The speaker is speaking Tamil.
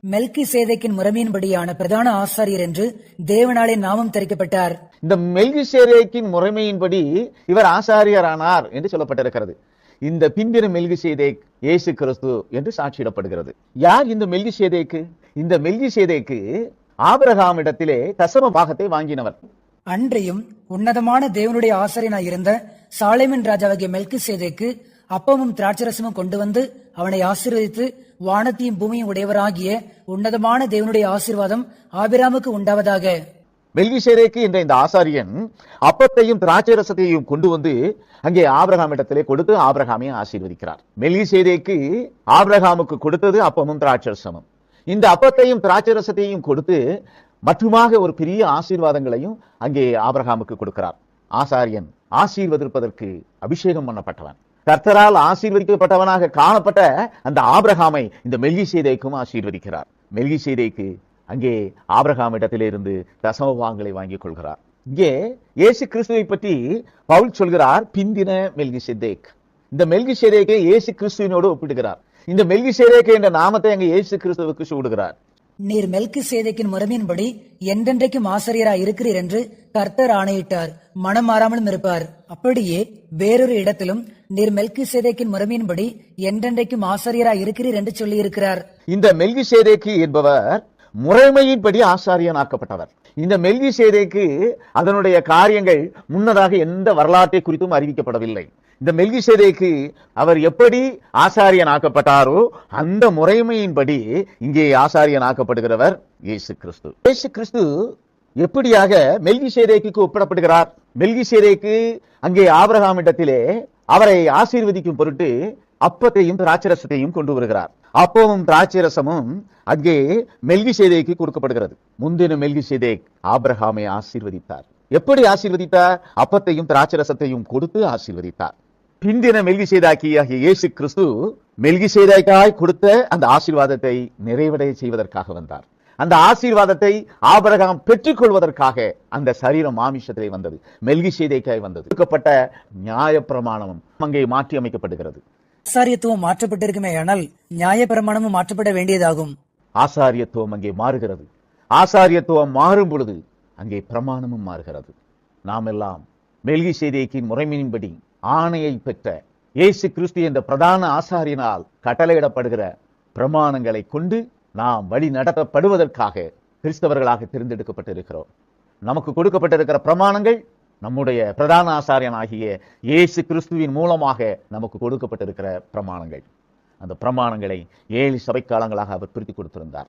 மெல்கி சேதைக்கின் முறைமையின்படியான பிரதான ஆசாரியர் என்று தேவனாலே நாமம் தரிக்கப்பட்டார். இந்த மெல்கி சேதேக்கின் முறைமையின்படி இவர் ஆசாரியரானார் என்று சொல்லப்பட்டிருக்கிறது. இந்த பிந்தின மெல்கி சேதேக் இயேசு கிறிஸ்து என்று சாட்சியிடப்படுகிறது. யார் இந்த மெல்கி சேதேக்கு? இந்த மெல்கி சேதேக்கு ஆபிரகாமிடத்திலே தசம பாகத்தை வாங்கினவர். அன்றையும் உன்னதமான தேவனுடைய ஆசாரியனாய் இருந்த சாலேமின் ராஜாவாகிய மெல்கி சேதைக்கு அப்பமும் திராட்சரசமும் கொண்டு வந்து அவனை ஆசீர்வதித்து, வானத்தையும் பூமியும் உடையவராகிய உன்னதமான தேவனுடைய ஆசீர்வாதம் ஆபிராமுக்கு உண்டாவதாக. மெல்கி சேதேக்கு என்ற இந்த ஆசாரியன் அப்பத்தையும் திராட்சரசத்தையும் கொண்டு வந்து அங்கே ஆபிரகாமிடத்திலே கொடுத்து ஆபிரகாமை ஆசீர்வதிக்கிறார். மெல்கி சேதேக்கு ஆபிரகாமுக்கு கொடுத்தது அப்பமும் திராட்சரசமும். இந்த அப்பத்தையும் திராட்சரசத்தையும் கொடுத்து மட்டுமாக ஒரு பெரிய ஆசீர்வாதங்களையும் அங்கே ஆபிரகாமுக்கு கொடுக்கிறார். ஆசாரியன் ஆசீர்வதிப்பதற்கு அபிஷேகம் பண்ணப்பட்டவன், கர்த்தரால் ஆசீர்வதிக்கப்பட்டவனாக காணப்பட்ட அந்த ஆபிரகாமை இந்த மெல்கி சேதேக்கும் ஆசீர்வதிக்கிறார். மெல்கி சேதேக்கு அங்கே ஆபிரகாமிடத்திலிருந்து தசமபாகங்களை வாங்கிக் கொள்கிறார். இங்கே இயேசு கிறிஸ்துவை பற்றி பவுல் சொல்கிறார், பிந்தின மெல்கி சேதேக். இந்த மெல்கி சேதேக்கை இயேசு கிறிஸ்துவினோடு ஒப்பிடுகிறார். இந்த மெல்கி சேதேக்கு என்ற நாமத்தை அங்கே இயேசு கிறிஸ்துவுக்கு சூடுகிறார். நீர் மெல்கி சேதைக்கின் முறைமையின்படி என்றென்றைக்கும் ஆசாரியராய் இருக்கிறீர் என்று கர்த்தர் ஆணையிட்டார், மனம் மாறாமலும் இருப்பார். அப்படியே வேறொரு இடத்திலும் நீர் மெல்கி சேதைக்கின் முறைமையின்படி என்றென்றைக்கும் ஆசாரியராய் இருக்கிறீர் என்று சொல்லி இருக்கிறார். இந்த மெல்கி சேதேக்கு என்பவர் முறைமையின்படி ஆசாரியனாக்கப்பட்டவர். இந்த மெல்கி சேதேக்கு அதனுடைய காரியங்கள் முன்னதாக எந்த வரலாற்றை குறித்தும் அறிவிக்கப்படவில்லை. இந்த மெல்கி சேதேக்கு அவர் எப்படி ஆசாரியன் ஆக்கப்பட்டாரோ அந்த முறைமையின்படி இங்கே ஆசாரியன் ஆக்கப்படுகிறவர் இயேசு கிறிஸ்து. இயேசு கிறிஸ்து எப்படியாக மெல்கி சேதேக்கு ஒப்பிடப்படுகிறார்? மெல்கி சேதேக்கு அங்கே ஆபிரகாமிடத்திலே அவரை ஆசீர்வதிக்கும் பொருட்டு அப்பத்தையும் திராட்சரசத்தையும் கொண்டு வருகிறார். அப்பமும் திராட்சரசமும் அங்கே மெல்கி சேதேக்கு கொடுக்கப்படுகிறது. முந்தின மெல்கி சேதேக் ஆபிரகாமை ஆசீர்வதித்தார். எப்படி ஆசீர்வதித்தார்? அப்பத்தையும் திராட்சரசத்தையும் கொடுத்து ஆசீர்வதித்தார். பிந்தின மெல்கி சேதாக்கிய இயேசு கிறிஸ்து மெல்கி சேதாக்காய் கொடுத்த அந்த ஆசீர்வாதத்தை நிறைவடைய செய்வதற்காக வந்தார். அந்த ஆசீர்வாதத்தை ஆபிரகாம் பெற்றுக் கொள்வதற்காக அந்த சரீரம் மாமிஷத்திலே வந்தது, மெல்கி சேதேக்காய் வந்தது. கொடுக்கப்பட்ட நியாயப்பிரமாணமும் அங்கே மாற்றி அமைக்கப்படுகிறது. ஆசாரியத்துவம் மாற்றப்பட்டிருக்குமே, ஆனால் நியாயப்பிரமாணமும் மாற்றப்பட வேண்டியதாகும். ஆசாரியத்துவம் அங்கே மாறுகிறது. ஆசாரியத்துவம் மாறும் பொழுது அங்கே பிரமாணமும் மாறுகிறது. நாம் எல்லாம் மெல்கி சேதேக்கின் முறைமையின்படி ஆணையை பெற்ற இயேசு கிறிஸ்து என்ற பிரதான ஆசாரியனால் கட்டளையிடப்படுகிற பிரமாணங்களை கொண்டு நாம் வழி நடத்தப்படுவதற்காக கிறிஸ்தவர்களாக தேர்ந்தெடுக்கப்பட்டிருக்கிறோம். நமக்கு கொடுக்கப்பட்டிருக்கிற பிரமாணங்கள் நம்முடைய பிரதான ஆசாரியனாகிய இயேசு கிறிஸ்துவின் மூலமாக நமக்கு கொடுக்கப்பட்டிருக்கிற பிரமாணங்கள். அந்த பிரமாணங்களை 7 சபை காலங்களாக அவர் பிரித்து கொடுத்திருந்தார்.